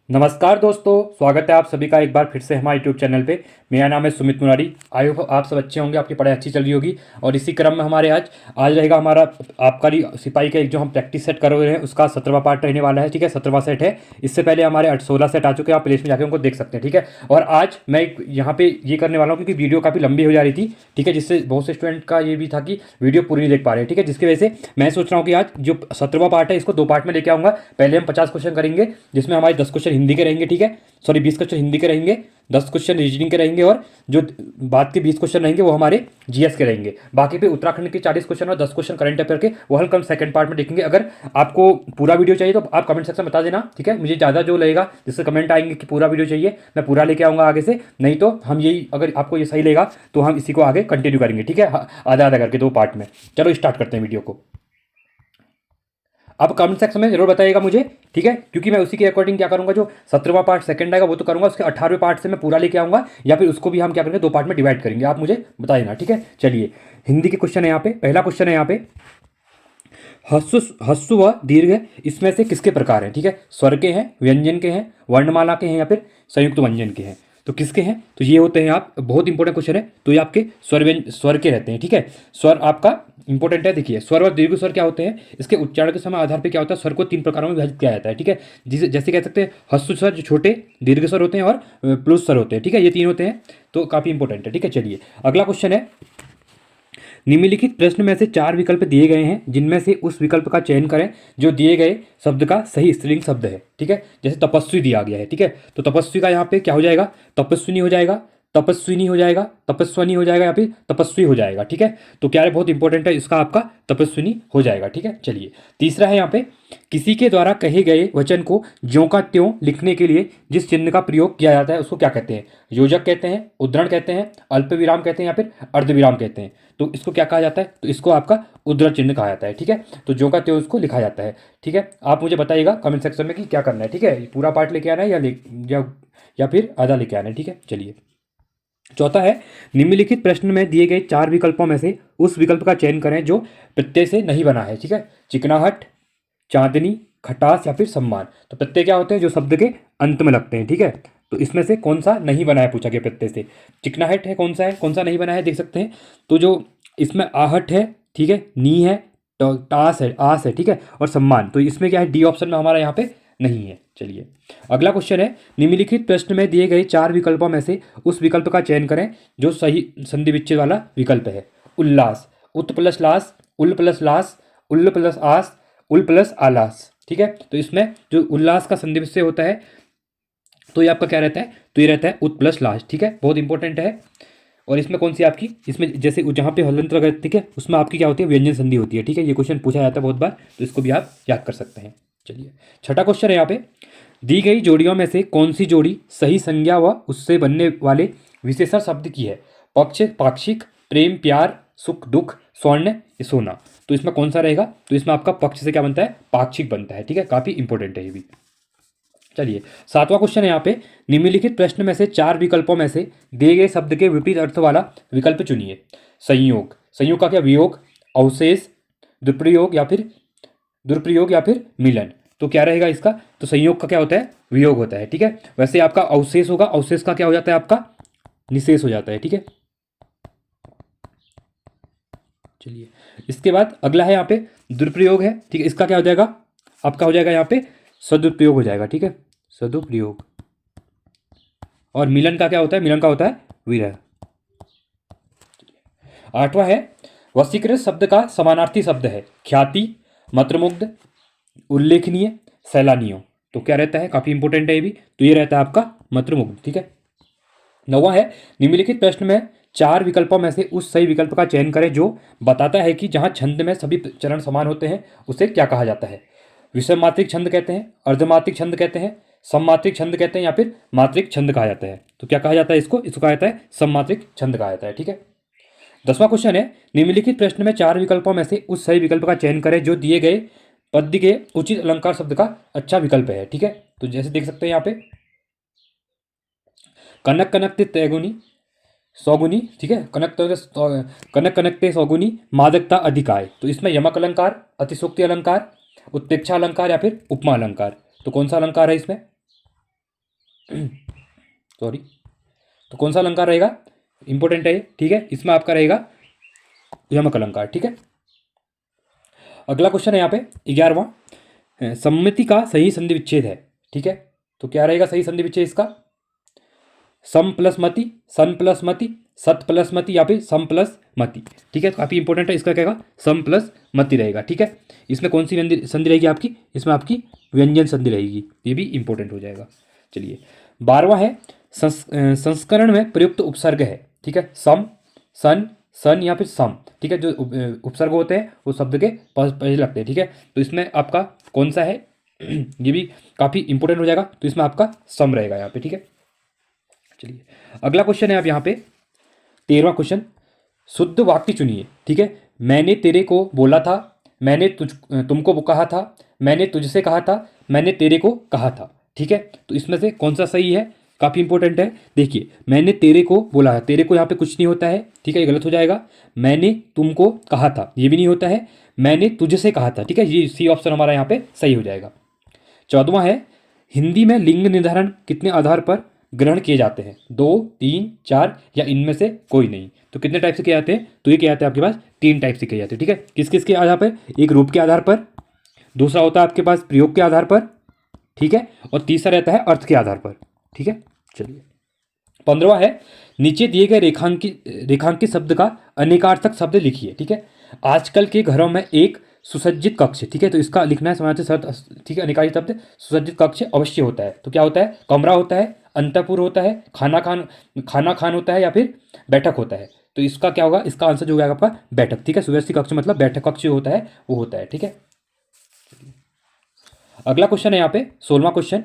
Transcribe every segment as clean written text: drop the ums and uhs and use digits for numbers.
नमस्कार दोस्तों, स्वागत है आप सभी का एक बार फिर से हमारे यूट्यूब चैनल पे। मेरा नाम है सुमित मुरारी। आई होप आप सब अच्छे होंगे, आपकी पढ़ाई अच्छी चल रही होगी। और इसी क्रम में हमारे आज आज रहेगा हमारा आबकारी सिपाही का एक जो हम प्रैक्टिस सेट कर रहे हैं उसका 17वां पार्ट रहने वाला है। ठीक है, 17वां सेट है। इससे पहले हमारे 16 सेट आ चुके हैं, आप प्लेलिस्ट में जाकर उनको देख सकते हैं। ठीक है, और आज मैं यहाँ पे ये करने वाला हूँ क्योंकि वीडियो काफ़ी लंबी हो जा रही थी। ठीक है, जिससे बहुत से स्टूडेंट का ये भी था कि वीडियो पूरी नहीं देख पा रहे हैं। ठीक है, जिसकी वजह से मैं सोच रहा हूँ कि आज जो 17वां पार्ट है इसको 2 पार्ट में लेके आऊँगा। पहले हम 50 क्वेश्चन करेंगे, जिसमें हमारे 10 क्वेश्चन हिंदी के रहेंगे। ठीक है, सॉरी 20 क्वेश्चन हिंदी के रहेंगे, 10 क्वेश्चन रीजनिंग के रहेंगे, और जो बाद के 20 क्वेश्चन रहेंगे वो हमारे जीएस के रहेंगे। बाकी पे उत्तराखंड के 40 क्वेश्चन और 10 क्वेश्चन करंट अफेयर के वो हम सेकंड पार्ट में देखेंगे। अगर आपको पूरा वीडियो चाहिए तो आप कमेंट सेक्शन में बता देना। ठीक है, मुझे ज़्यादा जो लगेगा जिससे कमेंट आएंगे कि पूरा वीडियो चाहिए, मैं पूरा लेके आऊँगा आगे से। नहीं तो हम यही, अगर आपको ये सही लगेगा तो हम इसी को आगे कंटिन्यू करेंगे। ठीक है, आधा आधा करके 2 पार्ट में। चलो स्टार्ट करते हैं वीडियो को। आप कमेंट सेक्शन में जरूर बताइएगा मुझे। ठीक है, क्योंकि मैं उसी के अकॉर्डिंग क्या करूंगा, जो 17वां पार्ट सेकंड आएगा वो तो करूंगा, उसके 18वें पार्ट से मैं पूरा लेके आऊंगा, या फिर उसको भी हम क्या करेंगे 2 पार्ट में डिवाइड करेंगे। आप मुझे बता देना। ठीक है, चलिए हिंदी के क्वेश्चन है यहाँ पे। पहला क्वेश्चन है यहाँ पे, हस्सु हस्सु व दीर्घ इसमें से किसके प्रकार हैं। ठीक है, स्वर के हैं, व्यंजन के हैं, वर्णमाला के हैं, या फिर संयुक्त व्यंजन के हैं। तो किसके हैं, तो ये होते हैं, आप बहुत इंपॉर्टेंट क्वेश्चन है। तो ये आपके स्वर के रहते हैं। ठीक है, स्वर आपका इंपॉर्टेंट है। देखिए, स्वर और दीर्घ स्वर क्या होते हैं, इसके उच्चारण के समय आधार पर क्या होता है, स्वर को 3 प्रकारों में विभाजित किया जाता है। ठीक है, जिसे जैसे कह सकते हैं हस्सु स्वर जो छोटे दीर्घ स्वर होते हैं, और प्लुस स्वर होते हैं। ठीक है, ये 3 होते हैं, तो काफ़ी इंपॉर्टेंट है। ठीक है, चलिए अगला क्वेश्चन है, निम्नलिखित प्रश्न में से 4 विकल्प दिए गए हैं, जिनमें से उस विकल्प का चयन करें जो दिए गए शब्द का सही स्त्रीलिंग शब्द है। ठीक है, जैसे तपस्वी दिया गया है। ठीक है, तो तपस्वी का यहाँ पे क्या हो जाएगा, तपस्विनी हो जाएगा, तपस्विनी हो जाएगा, तपस्वनी हो जाएगा, या फिर तपस्वी हो जाएगा। ठीक है, तो क्या है, बहुत इंपॉर्टेंट है, इसका आपका तपस्विनी हो जाएगा। ठीक है, चलिए तीसरा है यहाँ पे, किसी के द्वारा कहे गए वचन को ज्यों का त्यों लिखने के लिए जिस चिन्ह का प्रयोग किया जाता है उसको क्या कहते हैं, योजक कहते हैं, उद्धरण कहते हैं, अल्प विराम कहते हैं, या फिर अर्ध विराम कहते हैं। तो इसको क्या कहा जाता है, तो इसको आपका उद्धरण चिन्ह कहा जाता है। ठीक है, तो ज्यों का त्यों उसको लिखा जाता है। ठीक है, आप मुझे बताइएगा कमेंट सेक्शन में कि क्या करना है। ठीक है, पूरा पार्ट लेके आना है या फिर आधा लेके आना है। ठीक है, चलिए चौथा है, निम्नलिखित प्रश्न में दिए गए 4 विकल्पों में से उस विकल्प का चयन करें जो प्रत्यय से नहीं बना है। ठीक है, चिकनाहट, चांदनी, खटास, या फिर सम्मान। तो प्रत्यय क्या होते हैं, जो शब्द के अंत में लगते हैं। ठीक है, तो इसमें से कौन सा नहीं बना है पूछा गया प्रत्यय से। चिकनाहट है, कौन सा नहीं बना है, देख सकते हैं। तो जो इसमें आहट है, ठीक है, नी है, टास है, आस है। ठीक है, और सम्मान, तो इसमें क्या है, डी ऑप्शन में हमारा यहाँ पे नहीं है। चलिए अगला क्वेश्चन है, निम्नलिखित प्रश्न में दिए गए 4 विकल्पों में से उस विकल्प का चयन करें जो सही संधि विच्छेद वाला विकल्प है। उल्लास, उत प्लस लास, उल प्लस लास, उल्ल प्लस आस, उल प्लस आलास। ठीक है, तो इसमें जो उल्लास का संधि विच्छेद होता है तो ये आपका क्या रहता है, तो ये रहता है उत प्लस लास। ठीक है, बहुत इंपॉर्टेंट है। और इसमें कौन सी आपकी, इसमें जैसे जहाँ पे हलंत लगा, ठीक है, उसमें आपकी क्या होती है, व्यंजन संधि होती है। ठीक है, ये क्वेश्चन पूछा जाता है बहुत बार, तो इसको भी आप याद कर सकते हैं। चलिए छठा क्वेश्चन है यहाँ पे, दी गई जोड़ियों में से कौन सी जोड़ी सही संज्ञा व उससे बनने वाले विशेषण शब्द की है। पक्ष, पाक्षिक, प्रेम, प्यार, सुख, दुख, स्वर्ण, सोना। तो इसमें कौन सा रहेगा, तो इसमें आपका पक्ष से क्या बनता है, पाक्षिक बनता है। ठीक है, काफी इंपॉर्टेंट है ये भी। चलिए सातवां क्वेश्चन है यहाँ पे, निम्नलिखित प्रश्न में से 4 विकल्पों में से दिए गए शब्द के विपरीत अर्थ वाला विकल्प चुनिए। संयोग, संयोग का क्या, वियोग, अवशेष, दुष्प्रयोग, या फिर मिलन। तो क्या रहेगा इसका, तो संयोग का क्या होता है, वियोग होता है। ठीक है, वैसे आपका अवशेष होगा, अवशेष का क्या हो जाता है, आपका निशेष हो जाता है। ठीक है, चलिए इसके बाद अगला है यहाँ पे दुरुपयोग है। ठीक है, इसका क्या हो जाएगा, आपका हो जाएगा यहाँ पे सदुपयोग हो जाएगा। ठीक है, सदुपयोग। और मिलन का क्या होता है, मिलन का होता है विरह। आठवां है, वशीकृत शब्द का समानार्थी शब्द है ख्याति, मंत्रमुग्ध, उल्लेखनीय, सैलानियों। तो क्या रहता है, काफी इंपॉर्टेंट है ये भी, तो ये रहता है आपका मंत्रमुग्ध। ठीक है, नौवां है, निम्नलिखित प्रश्न में 4 विकल्पों में से उस सही विकल्प का चयन करें जो बताता है कि जहां छंद में सभी चरण समान होते हैं उसे क्या कहा जाता है। विषम मात्रिक छंद कहते हैं, अर्धमात्रिक छंद कहते हैं, सममात्रिक छंद कहते हैं, या फिर मात्रिक छंद कहा जाता है। तो क्या कहा जाता है इसको कहा जाता है सममात्रिक छंद कहा जाता है। ठीक है, 10वां क्वेश्चन है, निम्नलिखित प्रश्न में 4 विकल्पों में से उस सही विकल्प का चयन करें जो दिए गए पद्य के उचित अलंकार शब्द का अच्छा विकल्प है। ठीक है, तो जैसे देख सकते हैं यहाँ पे, कनक कनकते तैगुनी सौगुनी। ठीक है, कनक कनकते सौगुनी, मादकता अधिकाय। तो इसमें यमक अलंकार, अतिशोक्ति अलंकार, उत्प्रेक्षा अलंकार, या फिर उपमा अलंकार। तो कौन सा अलंकार है इसमें, सॉरी, तो कौन सा अलंकार रहेगा, इंपॉर्टेंट है ये, ठीक है। इसमें आपका रहेगा यमक अलंकार, ठीक है। अगला क्वेश्चन है यहाँ पे 11वां, सम्मति का सही संधि विच्छेद है, ठीक है। तो क्या रहेगा सही संधि विच्छेद इसका, सम प्लस मति, सन प्लस मति, सत प्लस मति या फिर सम प्लस मति, ठीक है। काफ़ी इंपॉर्टेंट है, इसका क्या रहेगा, सम प्लस मति रहेगा, ठीक है। इसमें कौन सी संधि रहेगी आपकी, इसमें आपकी व्यंजन संधि रहेगी, ये भी इंपॉर्टेंट हो जाएगा। चलिए 12वां है, संस्करण में प्रयुक्त उपसर्ग है, ठीक है। सम, सन, सन या फिर सम, ठीक है। जो उपसर्ग होते हैं वो शब्द के पहले लगते हैं, ठीक है। तो इसमें आपका कौन सा है, ये भी काफ़ी इंपॉर्टेंट हो जाएगा। तो इसमें आपका सम रहेगा यहाँ पे, ठीक है। चलिए अगला क्वेश्चन है आप यहाँ पे 13वां क्वेश्चन, शुद्ध वाक्य चुनिए, ठीक है। मैंने तेरे को बोला था, मैंने तुमको कहा था, मैंने तुझसे कहा था, मैंने तेरे को कहा था, ठीक है। तो इसमें से कौन सा सही है, काफ़ी इंपॉर्टेंट है। देखिए मैंने तेरे को बोला है, तेरे को यहाँ पे कुछ नहीं होता है, ठीक है, ये गलत हो जाएगा। मैंने तुमको कहा था, ये भी नहीं होता है। मैंने तुझसे कहा था, ठीक है, ये सी ऑप्शन हमारा यहाँ पे सही हो जाएगा। 14वां है, हिंदी में लिंग निर्धारण कितने आधार पर ग्रहण किए जाते हैं, 2, 3, 4 या इनमें से कोई नहीं। तो कितने टाइप से किए जाते हैं, तो ये किए जाते हैं आपके पास 3 टाइप से किए जाते हैं, ठीक है। किस किस के आधार पर, एक रूप के आधार पर, दूसरा होता है आपके पास प्रयोग के आधार पर, ठीक है, और तीसरा रहता है अर्थ के आधार पर, ठीक है। चलिए 15वां है, नीचे दिए गए रेखांकित शब्द का अनेकार्थक शब्द लिखिए, ठीक है। आजकल के घरों में एक सुसज्जित कक्ष, ठीक है, तो इसका लिखना है समानार्थी शब्द, ठीक है। अनेकार्थक शब्द सुसज्जित कक्ष अवश्य होता है, तो क्या होता है, कमरा होता है, अंतःपुर होता है, खाना खान होता है या फिर बैठक होता है। तो इसका क्या होगा, इसका आंसर जो होगा आपका बैठक, ठीक है। सुव्यवस्थित कक्ष मतलब बैठक कक्ष जो होता है वो होता है, ठीक है। अगला क्वेश्चन है यहाँ पे 16वां क्वेश्चन,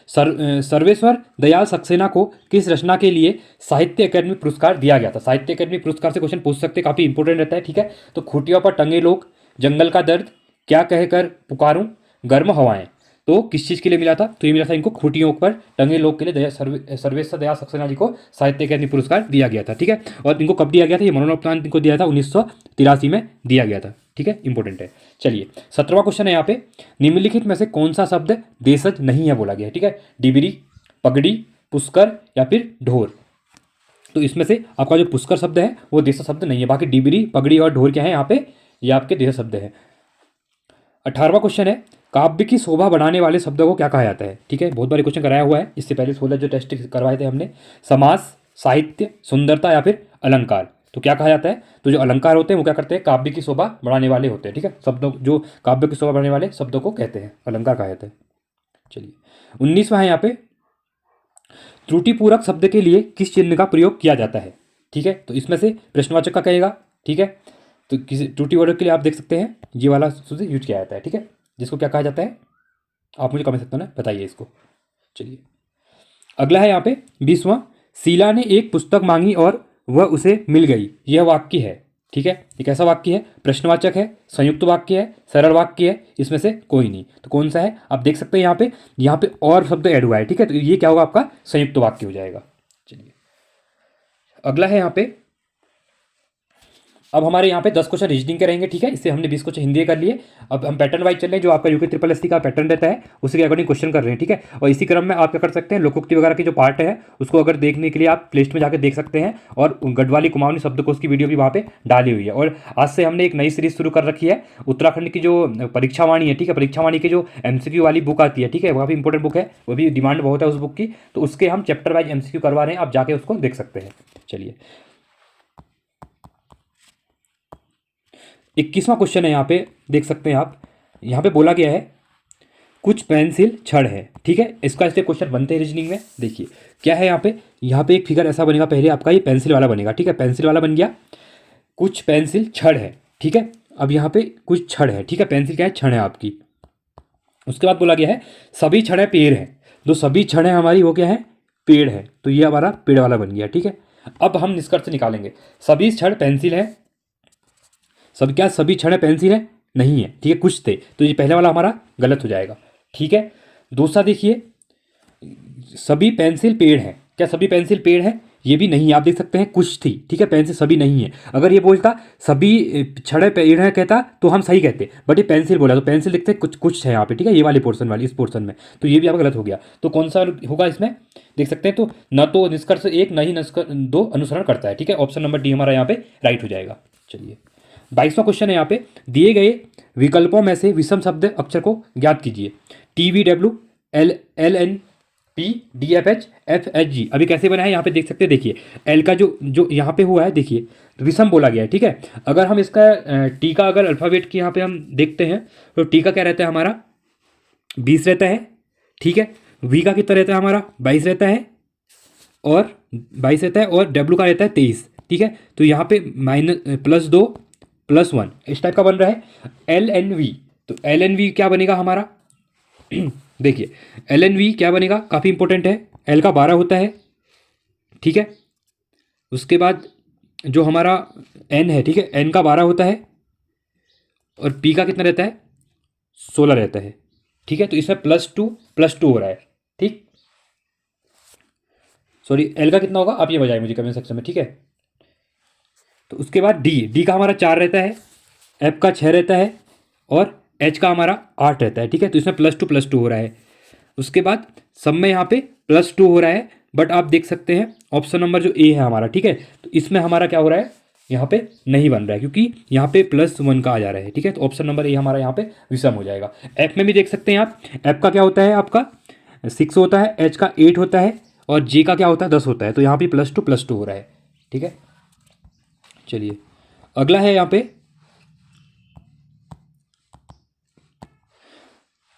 सर्वेश्वर दयाल सक्सेना को किस रचना के लिए साहित्य अकादमी पुरस्कार दिया गया था। साहित्य अकादमी पुरस्कार से क्वेश्चन पूछ सकते हैं, काफ़ी इंपॉर्टेंट रहता है, ठीक है। तो खूंटियों पर टंगे लोग, जंगल का दर्द, क्या कहकर पुकारूं, गर्म हवाएं, तो किस चीज़ के लिए मिला था, तो ये मिला था इनको खूंटियों पर टंगे लोग के लिए सर्वेश्वर दयाल सक्सेना जी को साहित्य अकादमी पुरस्कार दिया गया था, ठीक है। और इनको कब दिया गया था, ये मरणोपरांत इनको दिया था 1983 में दिया गया था, ठीक है, इंपॉर्टेंट है। चलिए 17वां क्वेश्चन है यहाँ पे, निम्नलिखित में से कौन सा शब्द देशज नहीं है बोला गया है, ठीक है। डिबरी, पगड़ी, पुष्कर या फिर ढोर। तो इसमें से आपका जो पुष्कर शब्द है वो देशज शब्द नहीं है, बाकी डिबरी, पगड़ी और ढोर क्या है यहाँ पे, ये आपके देशज शब्द है। 18वां क्वेश्चन है, काव्य की शोभा बढ़ाने वाले शब्दों को क्या कहा जाता है, ठीक है। बहुत बार क्वेश्चन कराया हुआ है, इससे पहले 16 जो टेस्ट करवाए थे हमने, समास, साहित्य, सुंदरता या फिर अलंकार। तो क्या कहा जाता है, तो जो अलंकार होते हैं वो क्या करते हैं, काव्य की शोभा बढ़ाने वाले होते हैं, ठीक है। शब्दों, जो काव्य की शोभा बढ़ाने वाले शब्दों को कहते हैं, अलंकार कहा जाता है। चलिए 19वां है यहाँ पे, त्रुटिपूरक शब्द के लिए किस चिन्ह का प्रयोग किया जाता है, ठीक है। तो इसमें से प्रश्नवाचक का कहेगा, ठीक है। तो किसी त्रुटिपूरक के लिए आप देख सकते हैं ये वाला शब्द यूज किया जाता है, ठीक है, जिसको क्या कहा जाता है, आप मुझे कमेंट सेक्शन में बताइए इसको। चलिए अगला है यहाँ पे 20वां, शीला ने एक पुस्तक मांगी और वह उसे मिल गई, यह वाक्य है, ठीक है। ये कैसा वाक्य है, प्रश्नवाचक है, संयुक्त वाक्य है, सरल वाक्य है, इसमें से कोई नहीं। तो कौन सा है, आप देख सकते हैं यहाँ पे और शब्द ऐड हुआ है, ठीक है। तो ये क्या होगा, आपका संयुक्त वाक्य हो जाएगा। चलिए अगला है यहाँ पे, अब हमारे यहाँ पे 10 क्वेश्चन रीजनिंग के रहेंगे, ठीक है। इससे हमने 20 क्वेश्चन हिंदी के कर लिए। अब हम पैटर्न वाइज चल रहे हैं, जो आपका यूके ट्रिपल एससी का पैटर्न रहता है उसी के अकॉर्डिंग क्वेश्चन कर रहे हैं, ठीक है। और इसी क्रम में आप क्या कर सकते हैं, लोकोक्ति वगैरह की जो पार्ट है उसको अगर देखने के लिए आप प्लेलिस्ट में जाकर देख सकते हैं, और गढ़वाली कुमाऊनी शब्दकोश की वीडियो भी वहाँ पे डाली हुई है। और आज से हमने एक नई सीरीज शुरू कर रखी है, उत्तराखंड की जो परीक्षावाणी है, ठीक है, परीक्षावाणी की जो MCQ वाली बुक आती है, ठीक है, वह भी इंपॉर्टेंट बुक है, वो भी डिमांड बहुत है उस बुक की। तो उसके हम चैप्टर वाइज MCQ करवा रहे हैं, आप जाके उसको देख सकते हैं। चलिए 21वां क्वेश्चन है, यहाँ पे देख सकते हैं आप, यहाँ पे बोला गया है कुछ पेंसिल छड़ है, ठीक है। इसका इससे क्वेश्चन बनते हैं रीजनिंग में। देखिए क्या है यहाँ पे एक फिगर ऐसा बनेगा, पहले आपका ये पेंसिल वाला बनेगा, ठीक है, पेंसिल वाला बन गया, कुछ पेंसिल छड़ है, ठीक है। अब यहाँ पे कुछ छड़ है, ठीक है, पेंसिल क्या है, छड़ है आपकी। उसके बाद बोला गया है सभी छड़ें पेड़ है, जो सभी छड़ें हमारी वो क्या है, पेड़ है, तो ये हमारा पेड़ वाला बन गया, ठीक है। अब हम निष्कर्ष निकालेंगे, सभी छड़ पेंसिल है, सब क्या सभी छड़ें पेंसिल है, नहीं है, ठीक है, कुछ थे, तो ये पहले वाला हमारा गलत हो जाएगा, ठीक है। दूसरा देखिए, सभी पेंसिल पेड़ है, क्या सभी पेंसिल पेड़ है, ये भी नहीं है, आप देख सकते हैं कुछ थी, ठीक है, पेंसिल सभी नहीं है। अगर ये बोलता सभी छड़े पेड़ है कहता तो हम सही कहते, बट ये पेंसिल बोला तो पेंसिल लिखते कुछ कुछ है यहाँ पे, ठीक है, ये वाले पोर्शन वाली इस पोर्शन में, तो ये भी आपका गलत हो गया। तो कौन सा होगा इसमें, देख सकते हैं, तो न तो निष्कर्ष एक, न ही निष्कर्ष दो अनुसरण करता है, ठीक है, ऑप्शन नंबर डी हमारा यहाँ पे राइट हो जाएगा। चलिए 22वां क्वेश्चन है यहाँ पे, दिए गए विकल्पों में से विषम शब्द अक्षर को ज्ञात कीजिए। TVW, LN, PDFH, FHG। अभी कैसे बना है यहाँ पे देख सकते हैं, देखिए एल का जो जो यहाँ पे हुआ है, देखिए विषम बोला गया है, ठीक है। अगर हम इसका टी का अगर अल्फ़ाबेट की यहाँ पे हम देखते हैं तो टी का क्या रहता है हमारा 20 रहता है, ठीक है। वी का कितना रहता है हमारा 22 रहता है, और 22 रहता है, और डब्ल्यू का रहता है 23, ठीक है। तो यहाँ पे +2 +1 इस टाइप का बन रहा है। LNV, तो LNV क्या बनेगा हमारा देखिए LNV क्या बनेगा, काफ़ी इंपॉर्टेंट है। एल का 12 होता है, ठीक है। उसके बाद जो हमारा एन है, ठीक है, एन का 12 होता है, और पी का कितना रहता है 16 रहता है, ठीक है। तो इसमें +2 हो रहा है, ठीक। सॉरी, एल का कितना होगा आप ये बताइए मुझे कमेंट सेक्शन में, ठीक है। तो उसके बाद डी का हमारा 4 रहता है, एफ का 6 रहता है, और एच का हमारा 8 रहता है, ठीक है। तो इसमें +2 हो रहा है। उसके बाद सब में यहाँ पे +2 हो रहा है, बट आप देख सकते हैं ऑप्शन नंबर जो ए है हमारा, ठीक है, तो इसमें हमारा क्या हो रहा है, यहाँ पे नहीं बन रहा है, क्योंकि यहाँ पे +1 का आ जा रहा है, ठीक है। तो ऑप्शन नंबर ए हमारा यहाँ पे विषम हो जाएगा। एफ में भी देख सकते हैं आप, एफ का क्या होता है आपका 6 होता है, एच का 8 होता है, और जे का क्या होता है 10 होता है। तो यहाँ पे +2 हो रहा है, ठीक है। चलिए अगला है यहाँ पे,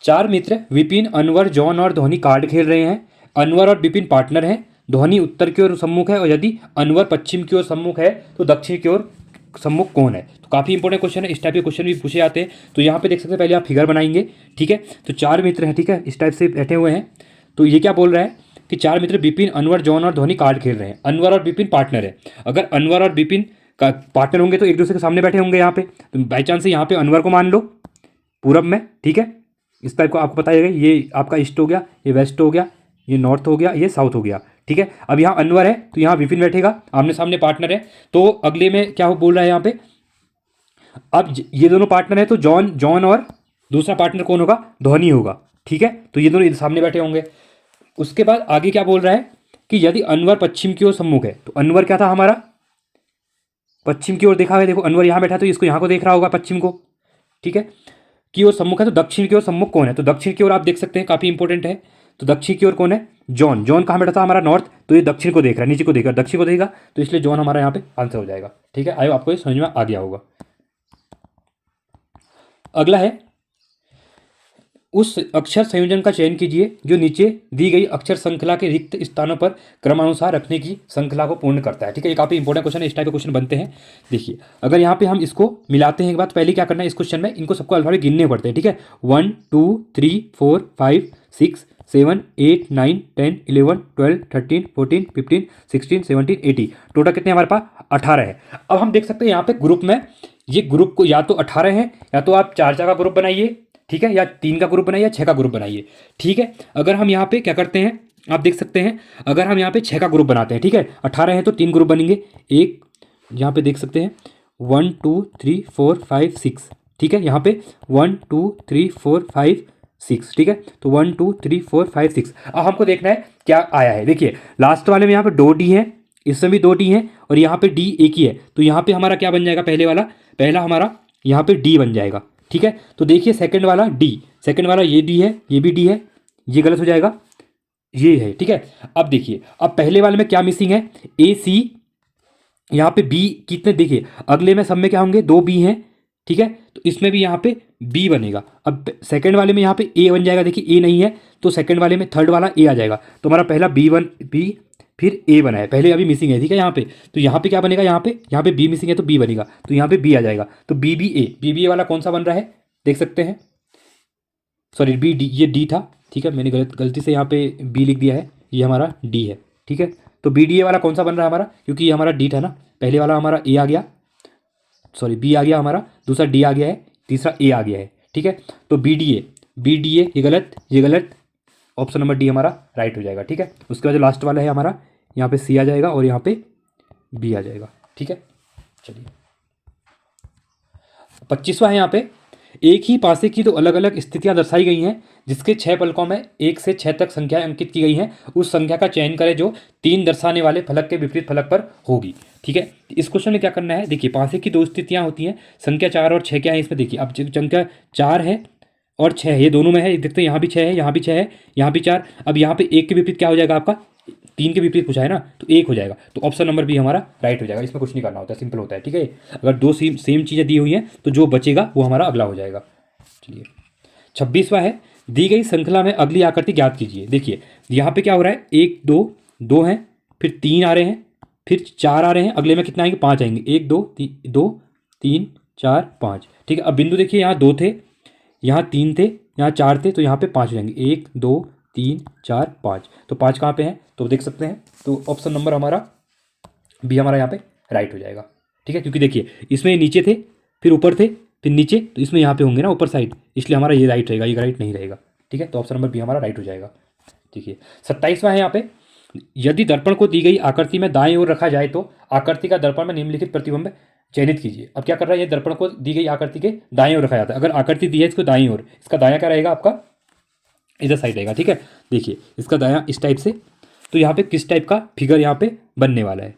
4 मित्र विपिन, अनवर, जॉन और धोनी कार्ड खेल रहे हैं। अनवर और विपिन पार्टनर हैं। धोनी उत्तर की ओर सम्मुख है, और यदि अनवर पश्चिम की ओर सम्मुख है तो दक्षिण की ओर सम्मुख कौन है। तो काफ़ी इंपॉर्टेंट क्वेश्चन है, इस टाइप के क्वेश्चन भी पूछे जाते हैं। तो यहाँ पे देख सकते हैं, पहले आप फिगर बनाएंगे, ठीक है। तो 4 मित्र हैं, ठीक है, इस टाइप से बैठे हुए हैं। तो ये क्या बोल रहा है कि 4 मित्र विपिन, अनवर, जॉन और धोनी कार्ड खेल रहे हैं। अनवर और विपिन पार्टनर है। अगर अनवर और विपिन का पार्टनर होंगे तो एक दूसरे के सामने बैठे होंगे यहाँ पे। तो बाई चांस यहाँ पे अनवर को मान लो पूरब में, ठीक है, इस टाइप को आपको बताइएगा, ये आपका ईस्ट हो गया, ये वेस्ट हो गया, ये नॉर्थ हो गया, ये साउथ हो गया, ठीक है। अब यहाँ अनवर है तो यहाँ विपिन बैठेगा, आमने सामने पार्टनर है। तो अगले में क्या बोल रहा है यहाँ पे, अब ये दोनों पार्टनर है तो जॉन और दूसरा पार्टनर कौन होगा, धोनी होगा, ठीक है। तो ये दोनों सामने बैठे होंगे। उसके बाद आगे क्या बोल रहा है कि यदि अनवर पश्चिम की ओर सम्मुख है, तो अनवर क्या था हमारा पश्चिम की ओर देखा है, देखो अनवर यहाँ बैठा तो इसको यहाँ को देख रहा होगा पश्चिम को, ठीक है, की ओर सम्मुख है। तो दक्षिण की ओर सम्मुख कौन है, तो दक्षिण की ओर आप देख सकते हैं, काफ़ी इंपॉर्टेंट है। तो दक्षिण की ओर कौन है, जॉन कहाँ बैठा था हमारा नॉर्थ, तो ये दक्षिण को देख रहा है, नीचे को देख रहा है, दक्षिण को देगा, तो इसलिए जॉन हमारा यहाँ पे आंसर हो जाएगा, ठीक है। आयो आपको ये समझ में आ गया होगा। अगला है, उस अक्षर संयोजन का चयन कीजिए जो नीचे दी गई अक्षर श्रृंखला के रिक्त स्थानों पर क्रमानुसार रखने की श्रृंखला को पूर्ण करता है, ठीक है। ये काफ़ी इंपॉर्टेंट क्वेश्चन है, इस टाइप के क्वेश्चन बनते हैं। देखिए अगर यहाँ पे हम इसको मिलाते हैं एक बात, पहले क्या करना है इस क्वेश्चन में, इनको सबको अल्फाबेट गिनने पड़ते हैं, ठीक है। 1 2 3 4 5 6 7 8 9 10 11 12 13 14 15 16 17 18, टोटल कितने हमारे पास 18 है। अब हम देख सकते हैं यहाँ पे ग्रुप में, ये ग्रुप को या तो 18 है, या तो आप 4 का ग्रुप बनाइए, ठीक है, या 3 का ग्रुप बनाइए, या 6 का ग्रुप बनाइए, ठीक है। अगर हम यहाँ पे क्या करते हैं आप देख सकते हैं, अगर हम यहाँ पे 6 का ग्रुप बनाते हैं, ठीक है, 18 है तो 3 ग्रुप बनेंगे, एक यहाँ पे देख सकते हैं 1 2 3 4 5 6, ठीक है, यहाँ पे 1 2 3 4 5 6, ठीक है। तो 1 2 3 4 5 6। अब हमको देखना है क्या आया है, देखिए लास्ट वाले में यहाँ पे 2 डी है, इसमें भी 2 डी है, और यहाँ पे डी एक ही है, तो यहाँ पे हमारा क्या बन जाएगा, पहला हमारा यहाँ पे डी बन जाएगा, ठीक है। तो देखिए सेकंड वाला डी, सेकंड वाला ये डी है, ये भी डी है, ये गलत हो जाएगा, ये है, ठीक है। अब देखिए अब पहले वाले में क्या मिसिंग है, ए सी, यहाँ पे बी कितने, देखिए अगले में सब में क्या होंगे 2 बी हैं, ठीक है। तो इसमें भी यहाँ पे बी बनेगा। अब सेकंड वाले में यहाँ पे ए बन जाएगा, देखिए ए नहीं है तो सेकंड वाले में थर्ड वाला ए आ जाएगा। तो हमारा पहला बी फिर ए बना है, पहले अभी मिसिंग है, ठीक है यहाँ पे। तो यहाँ पे क्या बनेगा, यहाँ पे बी मिसिंग है तो बी बनेगा, तो यहाँ पे बी आ जाएगा। तो बी ए वाला कौन सा बन रहा है देख सकते हैं, सॉरी बी डी, ये डी था, ठीक है, मैंने गलती से यहाँ पे बी लिख दिया है, ये हमारा डी है, ठीक है। तो बी डी ए वाला कौन सा बन रहा है हमारा, क्योंकि ये हमारा डी था ना, पहले वाला हमारा ए आ गया, सॉरी बी आ गया हमारा, दूसरा डी आ गया है, तीसरा ए आ गया है, ठीक है। तो बी डी ए ये गलत, ऑप्शन नंबर डी हमारा राइट हो जाएगा, ठीक है। उसके बाद जो लास्ट वाला है हमारा यहाँ पे सी आ जाएगा और यहाँ पे बी आ जाएगा। ठीक है, चलिए 25वां है यहाँ पे, एक ही पासे की दो अलग अलग स्थितियां दर्शाई गई हैं जिसके 6 पलकों में 1 से 6 तक संख्याएं अंकित की गई हैं, उस संख्या का चयन करें जो 3 दर्शाने वाले फलक के विपरीत फलक पर होगी। ठीक है, इस क्वेश्चन में क्या करना है, देखिए पासे की दो स्थितियां होती हैं, संख्या 4 और 6 क्या है इसमें, देखिए अब संख्या 4 है और 6 है, ये दोनों में है, देखते हैं यहाँ भी 6 है, यहाँ भी 6 है, यहाँ भी 4, अब यहाँ पे 1 के विपरीत क्या हो जाएगा आपका, 3 के विपरीत पूछा है ना, तो 1 हो जाएगा, तो ऑप्शन नंबर बी हमारा राइट हो जाएगा। इसमें कुछ नहीं करना होता है, सिंपल होता है। ठीक है, अगर दो सेम चीज़ें दी हुई हैं तो जो बचेगा वो हमारा अगला हो जाएगा। चलिए 26वां है, दी गई श्रृंखला में अगली आकृति ज्ञात कीजिए। देखिए यहाँ पे क्या हो रहा है, 1 2 2 हैं, फिर 3 आ रहे हैं, फिर 4 आ रहे हैं, अगले में कितना आएंगे, 5 आएंगे, 1 2 3 4 5। ठीक है, अब बिंदु देखिए यहाँ 2 थे, यहाँ 3 थे, यहाँ 4 थे, तो यहाँ पे 5 हो जाएंगे, 1 2 3 4 5, तो 5 कहाँ पे हैं, तो देख सकते हैं, तो ऑप्शन नंबर हमारा बी हमारा यहाँ पे राइट हो जाएगा। ठीक है, क्योंकि देखिए इसमें नीचे थे, फिर ऊपर थे, फिर नीचे, तो इसमें यहाँ पे होंगे ना ऊपर साइड, इसलिए हमारा ये राइट रहेगा, ये राइट नहीं रहेगा। ठीक है, तो ऑप्शन नंबर बी हमारा राइट हो जाएगा। देखिए 27वां है यहाँ पे, यदि दर्पण को दी गई आकृति में दाएं ओर रखा जाए तो आकृति का दर्पण में निम्नलिखित प्रतिबिंब चयनित कीजिए। अब क्या कर रहा है, ये दर्पण को दी गई आकृति के दाएं ओर रखा जाता है, अगर आकृति दी है इसको दाएं ओर, इसका दायां क्या रहेगा आपका, इधर साइड रहेगा। ठीक है, देखिए इसका दायां इस टाइप से, तो यहाँ पे किस टाइप का फिगर यहाँ पे बनने वाला है,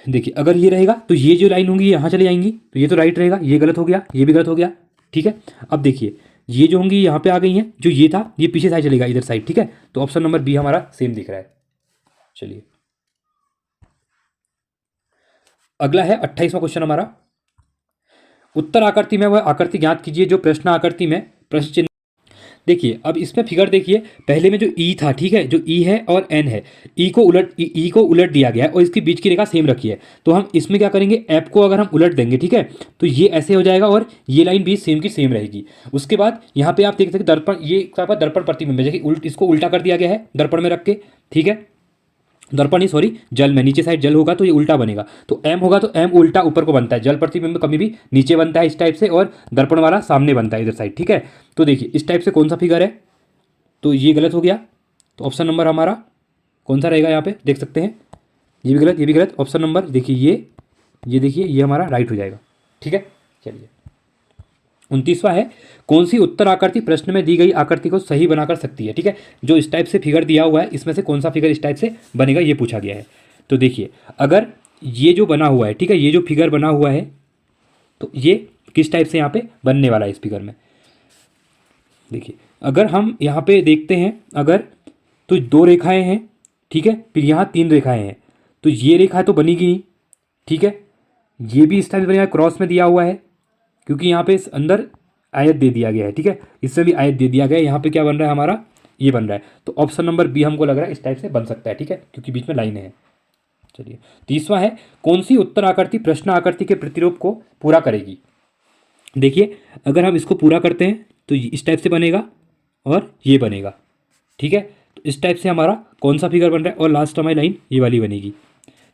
देखिए अगर ये रहेगा तो ये जो लाइन होंगी यहाँ चली जाएंगी, तो ये तो राइट रहेगा, ये गलत हो गया, ये भी गलत हो गया। ठीक है, अब देखिए ये जो होंगी यहाँ पे आ गई हैं, जो ये था ये पीछे साइड चलेगा इधर साइड। ठीक है, तो ऑप्शन नंबर बी हमारा सेम दिख रहा है। चलिए अगला है 28वां क्वेश्चन हमारा, उत्तर आकृति में वह आकृति ज्ञात कीजिए जो प्रश्न आकृति में प्रश्न चिन्ह। देखिए अब इसमें फिगर देखिए, पहले में जो ई था, ठीक है, जो ई है और एन है, ई को उलट दिया गया है और इसके बीच की रेखा सेम रखी है, तो हम इसमें क्या करेंगे, एफ को अगर हम उलट देंगे, ठीक है, तो ये ऐसे हो जाएगा और ये लाइन भी सेम की सेम रहेगी। उसके बाद यहाँ पे आप देख सकते हैं दर्पण, ये क्या हुआ, दर्पण प्रतिबिंब है, इसको उल्टा कर दिया गया है दर्पण में रख के। ठीक है, दर्पण ही सॉरी जल में, नीचे साइड जल होगा तो ये उल्टा बनेगा, तो एम होगा तो एम उल्टा ऊपर को बनता है, जल प्रतिबिंब कभी भी नीचे बनता है इस टाइप से, और दर्पण वाला सामने बनता है इधर साइड। ठीक है, तो देखिए इस टाइप से कौन सा फिगर है, तो ये गलत हो गया, तो ऑप्शन नंबर हमारा कौन सा रहेगा, यहाँ पे देख सकते हैं, ये भी गलत, ये भी गलत, ऑप्शन नंबर देखिए ये देखिए ये हमारा राइट हो जाएगा। ठीक है, चलिए 29वां है, कौन सी उत्तर आकृति प्रश्न में दी गई आकृति को सही बनाकर सकती है। ठीक है, जो इस टाइप से फिगर दिया हुआ है इसमें से कौन सा फिगर इस टाइप से बनेगा ये पूछा गया है। तो देखिए अगर ये जो बना हुआ है, ठीक है, ये जो फिगर बना हुआ है तो ये किस टाइप से यहाँ पे बनने वाला है इस फिगर में। देखिए अगर हम यहाँ पे देखते हैं, अगर तो 2 रेखाएं हैं, ठीक है, फिर यहाँ 3 रेखाएं हैं, तो ये रेखा तो बनेगी नहीं। ठीक है, ये भी इस टाइप से बनेगा, क्रॉस में दिया हुआ है क्योंकि यहाँ पे इस अंदर आयत दे दिया गया है। ठीक है, इससे भी आयत दे दिया गया है, यहाँ पे क्या बन रहा है हमारा, ये बन रहा है, तो ऑप्शन नंबर बी हमको लग रहा है इस टाइप से बन सकता है। ठीक है, क्योंकि बीच में लाइन है। चलिए 30वां है, कौन सी उत्तर आकृति प्रश्न आकृति के प्रतिरूप को पूरा करेगी। देखिए अगर हम इसको पूरा करते हैं तो इस टाइप से बनेगा और ये बनेगा। ठीक है, तो इस टाइप से हमारा कौन सा फिगर बन रहा है, और लास्ट हमारी लाइन ये वाली बनेगी,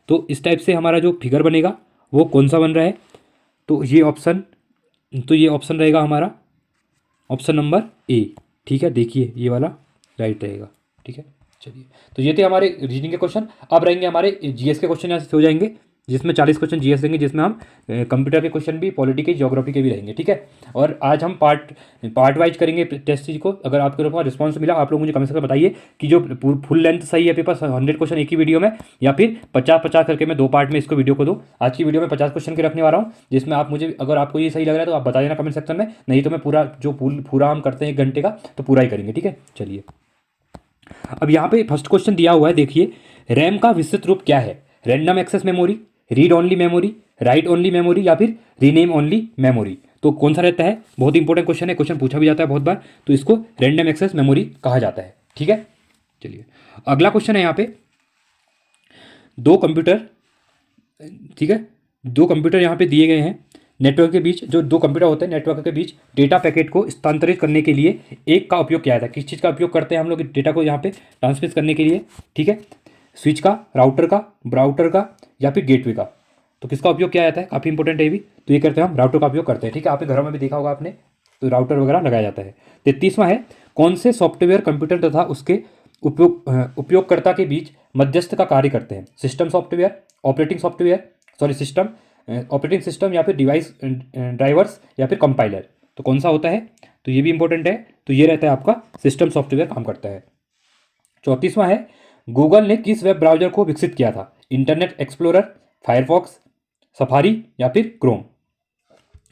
तो इस टाइप से हमारा जो फिगर बनेगा वो कौन सा बन रहा है, तो ये ऑप्शन रहेगा हमारा ऑप्शन नंबर ए। ठीक है, देखिए ये वाला राइट रहेगा। ठीक है, चलिए तो ये थे हमारे रीजनिंग के क्वेश्चन। अब रहेंगे हमारे जीएस के क्वेश्चन, यहाँ से हो जाएंगे जिसमें 40 क्वेश्चन जीएस रहेंगे, जिसमें हम कंप्यूटर के क्वेश्चन भी, पॉलिटी के, ज्योग्राफी के भी रहेंगे। ठीक है, और आज हम पार्ट वाइज करेंगे टेस्ट सीरीज को। अगर आपके लोगों का रिस्पांस मिला, आप लोग मुझे कमेंट करके बताइए कि जो फुल लेंथ सही है पेपर 100 क्वेश्चन एक ही वीडियो में, या फिर 50-50 करके मैं 2 पार्ट में इसको वीडियो को दूँ। आज की वीडियो में 50 क्वेश्चन के रखने वाला हूँ, जिसमें आप मुझे, अगर आपको ये सही लग रहा है तो आप बता देना कमेंट सेक्शन में, नहीं तो मैं पूरा जो पूरा हम करते हैं 1 घंटे का तो पूरा ही करेंगे। ठीक है, चलिए अब यहाँ पे फर्स्ट क्वेश्चन दिया हुआ है, देखिए रैम का विस्तृत रूप क्या है, random access memory, read only memory, write only memory, या फिर रीनेम ओनली मेमोरी। तो कौन सा रहता है, बहुत इंपॉर्टेंट क्वेश्चन है, क्वेश्चन पूछा भी जाता है बहुत बार, तो इसको रैंडम एक्सेस मेमोरी कहा जाता है। ठीक है, चलिए अगला क्वेश्चन है यहाँ पे, 2 कंप्यूटर, ठीक है, 2 कंप्यूटर यहाँ पे दिए गए हैं, नेटवर्क के बीच, जो 2 कंप्यूटर होते हैं नेटवर्क के बीच डेटा पैकेट को स्थानांतरित करने के लिए एक का उपयोग किया जाता है। किस चीज़ का उपयोग करते हैं हम लोग डेटा को यहाँ पे ट्रांसमिट करने के लिए। ठीक है, स्विच का, राउटर का, ब्राउटर का, या फिर गेटवे का। तो किसका उपयोग किया जाता है, काफ़ी इंपॉर्टेंट है ये भी, तो ये करते हैं हम राउटर का उपयोग करते हैं। ठीक है, आपके घरों में भी देखा होगा आपने, तो राउटर वगैरह लगाया जाता है। 33वां है, कौन से सॉफ्टवेयर कंप्यूटर तथा उसके उपयोगकर्ता के बीच मध्यस्थ का कार्य करते हैं? System software, operating software, sorry system, operating system या फिर डिवाइस ड्राइवर्स या फिर कंपाइलर। तो कौन सा होता है? तो ये भी इंपॉर्टेंट है। तो ये रहता है आपका सिस्टम सॉफ्टवेयर काम करता है। 34वां है, गूगल ने किस वेब ब्राउज़र को विकसित किया था? इंटरनेट एक्सप्लोरर, फायरफॉक्स, सफारी या फिर क्रोम।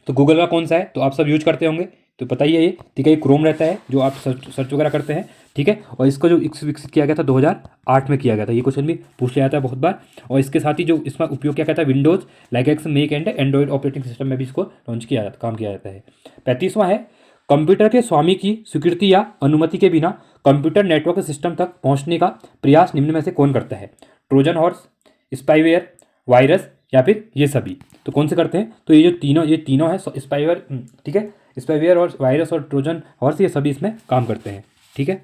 तो गूगल का कौन सा है? तो आप सब यूज करते होंगे, तो पता ही है ये, ठीक है। ये क्रोम रहता है जो आप सर्च वगैरह करते हैं, ठीक है। और इसको जो विकसित किया गया था 2008 में किया गया था। ये क्वेश्चन भी पूछ लिया जाता है बहुत बार। और इसके साथ ही जो इसका उपयोग किया जाता है Windows, like make and Android operating system में भी इसको लॉन्च किया जाता, काम किया जाता है। 35वां है, कंप्यूटर के स्वामी की स्वीकृति या अनुमति के बिना कंप्यूटर नेटवर्क सिस्टम तक पहुंचने का प्रयास निम्न में से कौन करता है? ट्रोजन हॉर्स, स्पाईवेयर, वायरस या फिर ये सभी। तो कौन से करते हैं? तो ये तीनों है स्पाईवेयर, ठीक है। स्पाईवेयर और वायरस और ट्रोजन हॉर्स ये सभी इसमें काम करते हैं, ठीक है।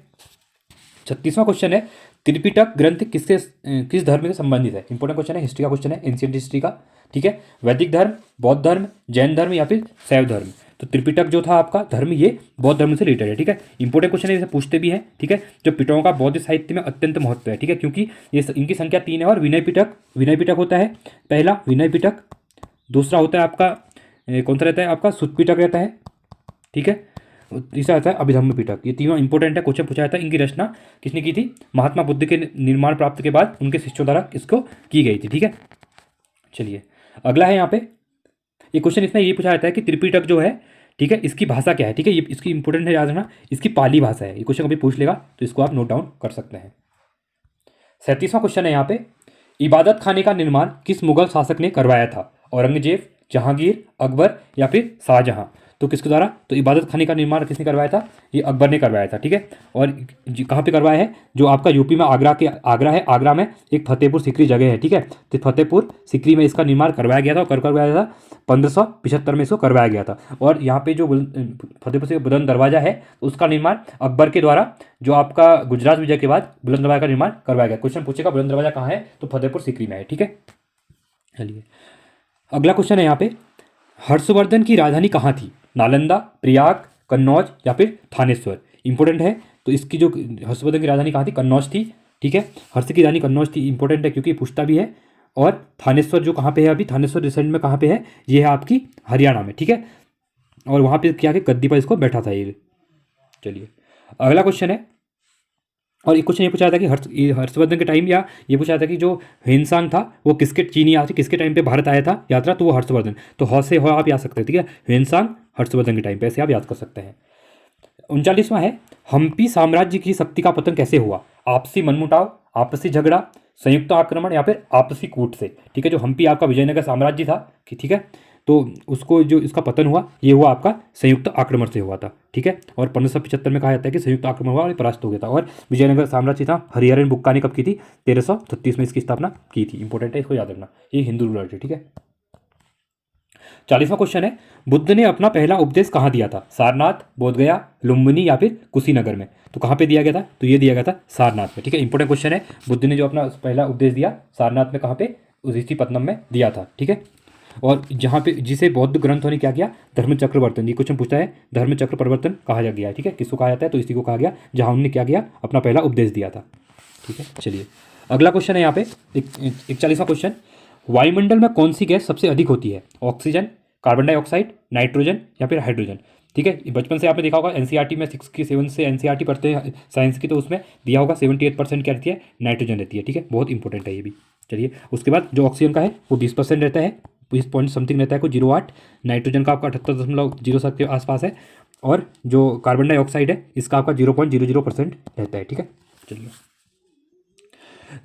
36वां क्वेश्चन है, त्रिपिटक ग्रंथ किस धर्म से संबंधित है? इंपॉर्टेंट क्वेश्चन है, हिस्ट्री का क्वेश्चन है, एंशियंट हिस्ट्री का, ठीक है। वैदिक धर्म, बौद्ध धर्म, जैन धर्म या फिर शैव धर्म। तो त्रिपिटक जो था आपका धर्म, ये बौद्ध धर्म से रिलेटेड है, ठीक है। इंपॉर्टेंट क्वेश्चन है, इसे पूछते भी हैं, ठीक है। जो पिटकों का बौद्ध साहित्य में अत्यंत महत्व है, ठीक है, क्योंकि ये इनकी संख्या 3 है। और विनय पिटक होता है पहला, विनय पिटक। दूसरा होता है आपका कौन सा रहता है आपका? सुत पिटक रहता है, ठीक है। तीसरा आता है अभिधम्म पिटक। ये तीनों इंपॉर्टेंट है, क्वेश्चन पूछा जाता है। इनकी रचना किसने की थी? महात्मा बुद्ध के निर्माण प्राप्त के बाद उनके शिष्यों द्वारा इसको की गई थी, ठीक है। चलिए अगला है यहाँ पे, ये क्वेश्चन इसमें ये पूछा जाता है कि त्रिपिटक जो है, ठीक है, इसकी भाषा क्या है? ठीक है, ये इसकी इंपॉर्टेंट है, याद रखना, इसकी पाली भाषा है। ये क्वेश्चन कभी पूछ लेगा तो इसको आप नोट डाउन कर सकते हैं। 37वां क्वेश्चन है यहाँ पे, इबादत खाने का निर्माण किस मुगल शासक ने करवाया था? औरंगजेब, जहांगीर, अकबर या फिर शाहजहां। तो किसके द्वारा? तो इबादत खाने का निर्माण किसने करवाया था? ये अकबर ने करवाया था, ठीक है। और कहाँ पे करवाया है? जो आपका यूपी में आगरा है, आगरा में एक फतेहपुर सीकरी जगह है, ठीक है। तो फतेहपुर सीकरी में इसका निर्माण करवाया गया था। और करवाया था 1575 में इसको करवाया गया था। और यहाँ पे जो फतेहपुर से बुलंद दरवाजा है, उसका निर्माण अकबर के द्वारा, जो आपका गुजरात विजय के बाद बुलंद दरवाजा का निर्माण करवाया गया। क्वेश्चन पूछेगा बुलंद दरवाजा कहाँ है? तो फतेहपुर सीकरी में है, ठीक है। चलिए अगला क्वेश्चन है यहाँ पे, हर्षवर्धन की राजधानी कहाँ थी? नालंदा, प्रयाग, कन्नौज या फिर थानेश्वर। इंपॉर्टेंट है। तो इसकी जो हर्षवर्धन की राजधानी कहाँ थी? कन्नौज थी, ठीक है। हर्ष की राजधानी कन्नौज थी, इंपॉर्टेंट है क्योंकि पूछता भी है। और थानेश्वर जो कहाँ पे है? अभी थानेश्वर रिसेंट में कहाँ पे है? ये है आपकी हरियाणा में, ठीक है। और वहाँ पे क्या कि गद्दी पर इसको बैठा था ये। चलिए अगला क्वेश्चन है, और एक क्वेश्चन ये पूछा था कि हर्षवर्धन के टाइम, या ये पूछा था कि जो ह्वेनसांग था वो चीनी यात्री किसके टाइम पे भारत आया था यात्रा? तो वो हर्षवर्धन। तो हौ से हो आप याद सकते हैं, ठीक है। ह्वेनसांग हर्षवर्धन के टाइम पे, ऐसे आप याद कर सकते हैं। 39वां है, हम्पी साम्राज्य की शक्ति का पतन कैसे हुआ? आपसी मनमुटाव, आपसी झगड़ा, संयुक्त आक्रमण या फिर आपसी कूट से। ठीक है, जो हम्पी आपका विजयनगर साम्राज्य था, ठीक है, तो उसको जो इसका पतन हुआ, ये हुआ आपका संयुक्त आक्रमण से हुआ था, ठीक है। और 1575 में कहा जाता है कि संयुक्त आक्रमण हुआ और परास्त हो गया था। और विजयनगर साम्राज्य था, हरिहरन बुक्का ने कब की थी? 1336 में इसकी स्थापना की थी। इंपॉर्टेंट है, इसको याद रखना, ये हिंदू रूलर थे, ठीक है। 40वां क्वेश्चन है, बुद्ध ने अपना पहला उपदेश कहाँ दिया था? सारनाथ, बोधगया, लुम्बिनी या फिर कुशीनगर में। तो कहाँ पे दिया गया था? तो ये दिया गया था सारनाथ में, ठीक है। इंपॉर्टेंट क्वेश्चन है, बुद्ध ने जो अपना पहला उपदेश दिया सारनाथ में, कहाँ पे? ऋषिपत्तनम में दिया था, ठीक है। और जहाँ पे जिसे बौद्ध ग्रंथों ने क्या किया? धर्मचक्र परिवर्तन। ये क्वेश्चन पूछता है, धर्मचक्र परिवर्तन कहा जा गया है, ठीक है। किसको कहा जाता है? तो इसी को कहा गया जहाँ उन्होंने क्या किया? अपना पहला उपदेश दिया था, ठीक है। चलिए अगला क्वेश्चन है यहाँ पे 41वां क्वेश्चन, वायुमंडल में कौन सी गैस सबसे अधिक होती है? ऑक्सीजन, कार्बन डाइऑक्साइड, नाइट्रोजन या फिर हाइड्रोजन। ठीक है, बचपन से आपने देखा होगा एनसीईआरटी में 6 की 7 से एनसीईआरटी पढ़ते हैं साइंस की, तो उसमें दिया होगा 78% क्या रहती है? नाइट्रोजन रहती है, ठीक है। बहुत इंपॉर्टेंट है ये भी। चलिए उसके बाद जो ऑक्सीजन का है वो 20% रहता है, 20 पॉइंट समथिंग रहता है, कुछ 0.8। नाइट्रोजन का आपका 78.07 के आसपास है। और जो कार्बन डाइऑक्साइड है इसका आपका 0.00% रहता है, ठीक है। चलिए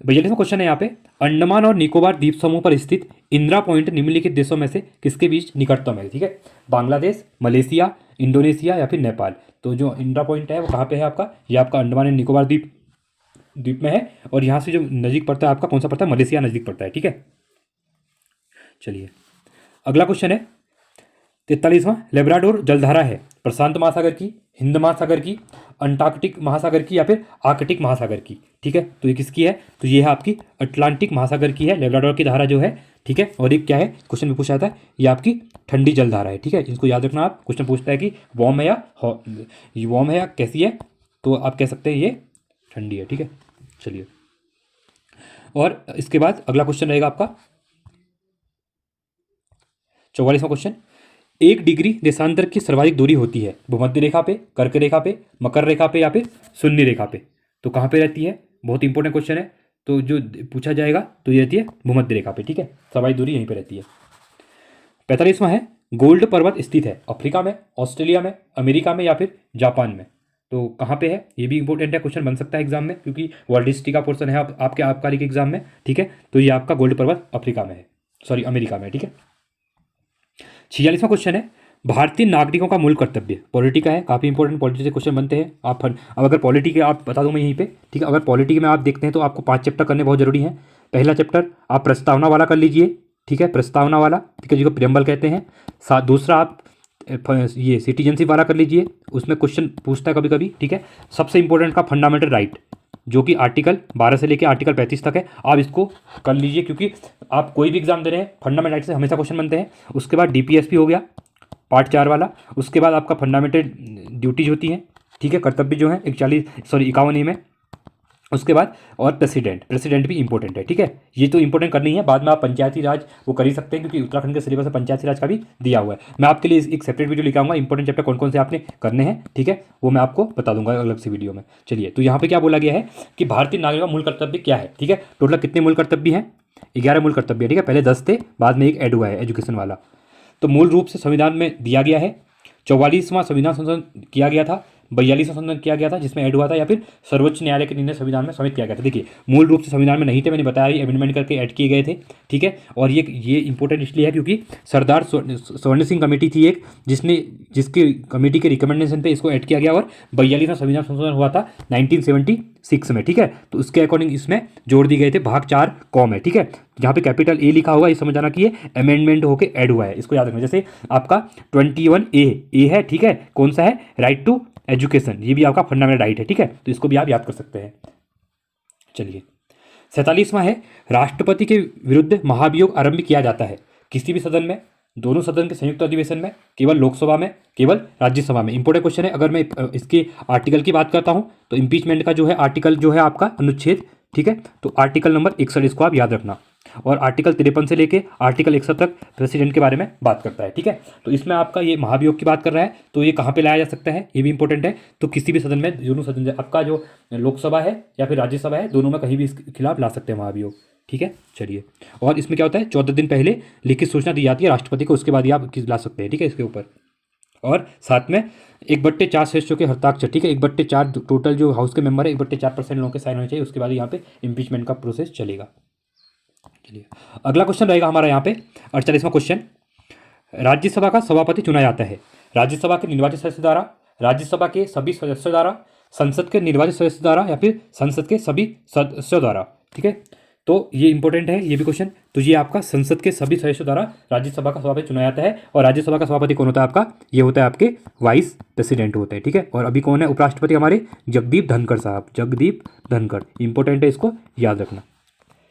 भैया क्वेश्चन है यहाँ पे, अंडमान और निकोबार द्वीप समूह पर स्थित इंदिरा पॉइंट निम्नलिखित देशों में से किसके बीच निकटतम है? ठीक है, बांग्लादेश, मलेशिया, इंडोनेशिया या फिर नेपाल। तो जो इंदिरा पॉइंट है वो कहाँ पे है आपका? ये आपका अंडमान एंड निकोबार द्वीप में है। और यहाँ से जो नज़दीक पड़ता है आपका, कौन सा पड़ता है? मलेशिया नज़दीक पड़ता है, ठीक है। चलिए अगला क्वेश्चन है 43वां, लेब्राडोर जलधारा है प्रशांत महासागर की, हिंद महासागर की, अंटार्कटिक महासागर की या फिर आर्कटिक महासागर की। ठीक है, तो ये किसकी है? तो ये है आपकी अटलांटिक महासागर की है लेब्राडोर की धारा जो है, ठीक है। और ये क्या है? क्वेश्चन में पूछा जाता है, ये आपकी ठंडी जलधारा है, ठीक है। इसको याद रखना आप, क्वेश्चन पूछता है कि वार्म है या कैसी है, तो आप कह सकते हैं ये ठंडी है, ठीक है। चलिए और इसके बाद अगला क्वेश्चन रहेगा आपका 44वां क्वेश्चन। 1 डिग्री देशांतर की सर्वाधिक दूरी होती है भूमध्य रेखा पे, कर्क रेखा पे, मकर रेखा पे या फिर शून्य रेखा पे। तो कहाँ पे रहती है? बहुत इंपॉर्टेंट क्वेश्चन है। तो जो पूछा जाएगा तो ये रहती है भूमध्य रेखा पे, ठीक है। सर्वाधिक दूरी यहीं पे रहती है। 45वां है, गोल्ड पर्वत स्थित है अफ्रीका में, ऑस्ट्रेलिया में, अमेरिका में या फिर जापान में। तो कहाँ पे है? ये भी इंपॉर्टेंट है, क्वेश्चन बन सकता है एग्जाम में, क्योंकि वर्ल्ड हिस्ट्री का पोर्सन है आपके आबकारी के एग्जाम में, ठीक है। तो ये आपका गोल्ड पर्वत अफ्रीका में है, सॉरी अमेरिका में, ठीक है। 46वां क्वेश्चन है, भारतीय नागरिकों का मूल कर्तव्य। पॉलिटी का है, काफ़ी इंपॉर्टेंट पॉलिटी से क्वेश्चन बनते हैं। अब अगर पॉलिटी के आप बता दूं मैं यहीं पे, ठीक है। अगर पॉलिटी में आप देखते हैं तो आपको 5 चैप्टर करने बहुत जरूरी है। पहला चैप्टर आप प्रस्तावना वाला कर लीजिए, ठीक है, प्रस्तावना वाला, ठीक है, जिसको प्रियम्बल कहते हैं। दूसरा आप ये सिटीजनशिप वाला कर लीजिए, उसमें क्वेश्चन पूछता है कभी कभी, ठीक है। सबसे इंपॉर्टेंट का फंडामेंटल राइट, जो कि आर्टिकल 12 से लेकर आर्टिकल 35 तक है, आप इसको कर लीजिए, क्योंकि आप कोई भी एग्जाम दे रहे हैं फंडामेंटल राइट से हमेशा क्वेश्चन बनते हैं। उसके बाद डीपीएसपी हो गया पार्ट 4 वाला। उसके बाद आपका फंडामेंटल ड्यूटीज होती हैं, ठीक है, कर्तव्य जो है 51 में। उसके बाद और प्रेसिडेंट भी इंपॉर्टेंट है, ठीक है। ये तो इंपॉर्टेंट करनी है, बाद में आप पंचायती राज वो कर ही सकते हैं, क्योंकि उत्तराखंड के सिलेबस में पंचायती राज का भी दिया हुआ है। मैं आपके लिए एक सेपरेट वीडियो लेकर आऊँगा, इंपॉर्टेंट चैप्टर कौन कौन से आपने करने हैं, ठीक है, वो मैं आपको बता दूंगा अलग से वीडियो में। चलिए, तो यहाँ पे क्या बोला गया है कि भारतीय नागरिक का मूल कर्तव्य क्या है, ठीक है। टोटल कितने मूल कर्तव्य हैं? 11 मूल कर्तव्य, ठीक है। पहले 10 थे, बाद में एक ऐड हुआ है एजुकेशन वाला। तो मूल रूप से संविधान में दिया गया है। 44वां संविधान संशोधन किया गया था, 42वां संशोधन किया गया था जिसमें ऐड हुआ था, या फिर सर्वोच्च न्यायालय के निर्णय संविधान में सम्मिलित किया गया था। देखिए, मूल रूप से संविधान में नहीं थे, मैंने बताया, अमेंडमेंट करके ऐड किए गए थे, ठीक है। और ये इंपॉर्टेंट इसलिए है क्योंकि सरदार स्वर्ण सिंह कमेटी थी एक, जिसकी कमेटी के रिकमेंडेशन पे इसको ऐड किया गया, और 42वां संविधान संशोधन हुआ था 1976 में, ठीक है। तो उसके अकॉर्डिंग इसमें जोड़ दिए गए थे, भाग 4 कॉम है, ठीक है। जहाँ पे कैपिटल ए लिखा होगा, ये समझ जाना कि ये अमेंडमेंट होकर ऐड हुआ है, इसको याद रखना। जैसे आपका 21A है, ठीक है, कौन सा है? राइट टू एजुकेशन, ये भी आपका फंडामेंटल राइट है, ठीक है। तो इसको भी आप याद कर सकते हैं। चलिए, 47वां है, राष्ट्रपति के विरुद्ध महाभियोग आरंभ किया जाता है किसी भी सदन में, दोनों सदन के संयुक्त अधिवेशन में, केवल लोकसभा में, केवल राज्यसभा में। इंपॉर्टेंट क्वेश्चन है। अगर मैं इसके आर्टिकल की बात करता हूं तो इम्पीचमेंट का जो है आर्टिकल जो है आपका अनुच्छेद, ठीक है, तो आर्टिकल नंबर 61, इसको आप याद रखना। और आर्टिकल 53 से लेके आर्टिकल 61 तक प्रेसिडेंट के बारे में बात करता है, ठीक है। तो इसमें आपका ये महाभियोग की बात कर रहा है, तो ये कहाँ पे लाया जा सकता है, ये भी इंपॉर्टेंट है। तो किसी भी सदन में, दोनों सदन, आपका जो लोकसभा है या फिर राज्यसभा है, दोनों में कहीं भी इसके खिलाफ ला सकते हैं महाभियोग, ठीक है। चलिए, और इसमें क्या होता है, 14 दिन पहले लिखित सूचना दी जाती है राष्ट्रपति को, उसके बाद ही आप ला सकते हैं, ठीक है, इसके ऊपर। और साथ में 1/4 सदस्यों के हस्ताक्षर, ठीक है, 1/4 टोटल जो हाउस के मेंबर है, 1/4% लोगों के साइन होने चाहिए, उसके बाद यहाँ पे इम्पीचमेंट का प्रोसेस चलेगा। चलिए, अगला क्वेश्चन रहेगा हमारा यहाँ पे 48वां क्वेश्चन। राज्यसभा का सभापति चुना जाता है राज्यसभा के निर्वाचित सदस्य द्वारा, राज्यसभा के सभी सदस्यों द्वारा, संसद के निर्वाचित सदस्य द्वारा, या फिर संसद के सभी सदस्यों द्वारा, ठीक है। तो ये इंपॉर्टेंट है, ये भी क्वेश्चन। तो ये आपका संसद के सभी सदस्यों द्वारा राज्यसभा का सभापति चुना जाता है। और राज्यसभा का सभापति कौन होता है आपका? ये होता है आपके वाइस प्रेसिडेंट होते हैं, ठीक है। और अभी कौन है उपराष्ट्रपति हमारे? जगदीप धनखड़ साहब, जगदीप धनखड़, इंपॉर्टेंट है, इसको याद रखना।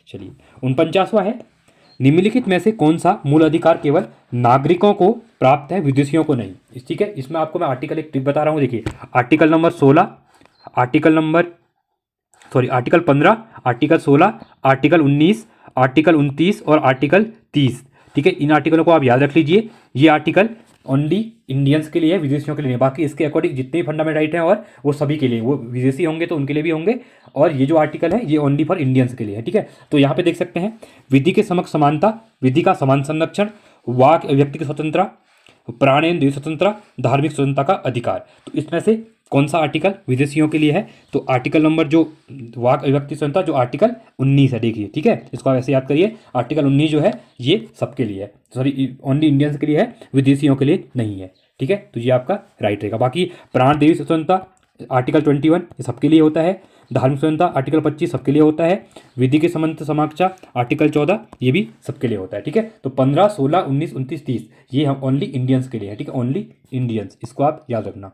चलिए, 49वां है, निम्नलिखित में से कौन सा मूल अधिकार केवल नागरिकों को प्राप्त है, विदेशियों को नहीं? ठीक है, इसमें आपको मैं आर्टिकल एक टिप बता रहा हूँ। देखिए, article number 16, article 15, article 16, article 19, article 29 और आर्टिकल 30, ठीक है। इन आर्टिकलों को आप याद रख लीजिए। ये आर्टिकल ओनली इंडियंस के लिए है, विदेशियों के लिए नहीं। बाकी इसके अकॉर्डिंग जितने भी फंडामेंटल राइट हैं और वो सभी के लिए, वो विदेशी होंगे तो उनके लिए भी होंगे, और ये जो आर्टिकल है ये ओनली फॉर इंडियंस के लिए है, ठीक है। तो यहाँ पे देख सकते हैं, विधि के समक्ष समानता, विधि का समान संरक्षण, वाक अभिव्यक्ति की स्वतंत्रता, प्राणेन्द्रिय स्वतंत्रता, धार्मिक स्वतंत्रता का अधिकार। तो इसमें से कौन सा आर्टिकल विदेशियों के लिए है? तो आर्टिकल नंबर जो वाक अभिव्यक्ति स्वतंत्रता, जो आर्टिकल 19 है, देखिए, ठीक है, इसको आप ऐसे याद करिए। आर्टिकल 19 जो है ये सबके लिए है, सॉरी ओनली इंडियंस के लिए है, विदेशियों के लिए नहीं है, ठीक है। तो ये आपका राइट रहेगा। बाकी प्राणदेवी स्वतंत्रता आर्टिकल 21 ये सबके लिए होता है। धार्मिक स्वतंत्रता आर्टिकल 25 सबके लिए होता है। विधि के संबंध समाक्षा आर्टिकल 14 ये भी सबके लिए होता है, ठीक है। तो 15, 16, 19, 29, 30 ये हम ओनली इंडियंस के लिए है, ठीक है, ओनली इंडियंस, इसको आप याद रखना,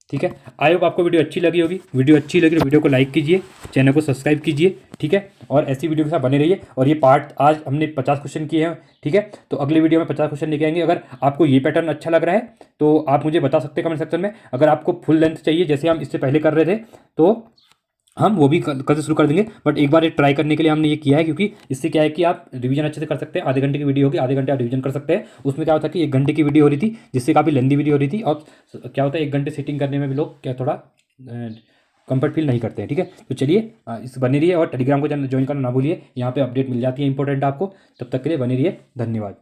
ठीक है। आई होप आपको वीडियो अच्छी लगी होगी। वीडियो अच्छी लगी तो वीडियो को लाइक कीजिए, चैनल को सब्सक्राइब कीजिए, ठीक है। और ऐसी वीडियो के साथ बने रहिए। और ये पार्ट आज हमने 50 क्वेश्चन किए हैं, ठीक है। तो अगले वीडियो में 50 क्वेश्चन लेके आएंगे। अगर आपको ये पैटर्न अच्छा लग रहा है तो आप मुझे बता सकते हैं कमेंट सेक्शन में। अगर आपको फुल लेंथ चाहिए जैसे हम इससे पहले कर रहे थे तो हम वो भी कल से शुरू कर देंगे, बट एक बार ये ट्राई करने के लिए हमने ये किया है, क्योंकि इससे क्या है कि आप रिवीजन अच्छे से कर सकते हैं। आधे घंटे की वीडियो होगी, आधे घंटे आप रिवीजन कर सकते हैं। उसमें क्या होता है कि 1 घंटे की वीडियो हो रही थी, जिससे काफ़ी लेंदी वीडियो हो रही थी, और क्या होता है 1 घंटे सीटिंग करने में भी लोग क्या थोड़ा कंफर्ट फील नहीं करते हैं। ठीक है, तो चलिए इस बने रहिए, और टेलीग्राम को ज्वाइन करना ना भूलिए, यहाँ पे अपडेट मिल जाती है इंपॉर्टेंट आपको। तब तक के लिए बने रहिए, धन्यवाद।